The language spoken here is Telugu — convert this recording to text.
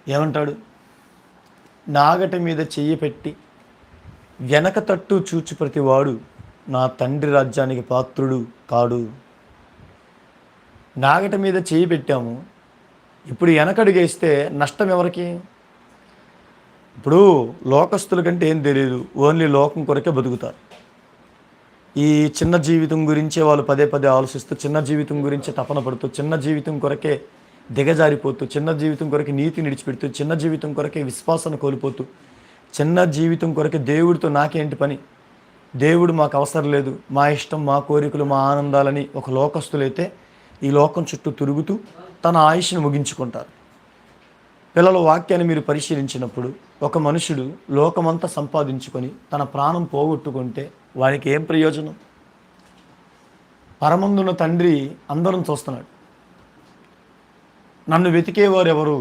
ఏమంటాడు? నాగటి మీద చెయ్యి పెట్టి వెనక తట్టు చూచు ప్రతివాడు నా తండ్రి రాజ్యానికి పాత్రుడు కాడు. నాగటి మీద చెయ్యి పెట్టాము, ఇప్పుడు వెనకడుగేస్తే నష్టం ఎవరికి? ఇప్పుడు లోకస్తుల కంటే ఏం తెలియదు, ఓన్లీ లోకం కొరకే బతుకుతారు. ఈ చిన్న జీవితం గురించే వాళ్ళు పదే పదే ఆలోచిస్తూ, చిన్న జీవితం గురించే తపన పడుతూ, చిన్న జీవితం కొరకే దిగజారిపోతూ, చిన్న జీవితం కొరకే నీతిని విడిచిపెడుతూ, చిన్న జీవితం కొరకే విశ్వాసాన్ని కోల్పోతూ, చిన్న జీవితం కొరకే దేవుడితో నాకేంటి పని, దేవుడు మాకు అవసరం లేదు, మా ఇష్టం, మా కోరికలు, మా ఆనందాలని ఒక లోకస్తులైతే ఈ లోకం చుట్టూ తిరుగుతూ తన ఆయుష్ను ముగించుకుంటారు. పిల్లల వాక్యాన్ని మీరు పరిశీలించినప్పుడు ఒక మనుషుడు లోకమంతా సంపాదించుకొని తన ప్రాణం పోగొట్టుకుంటే వానికి ఏం ప్రయోజనం? పరమందున్న తండ్రి అందరం చూస్తున్నాడు. నన్ను వెతికేవారు ఎవరు?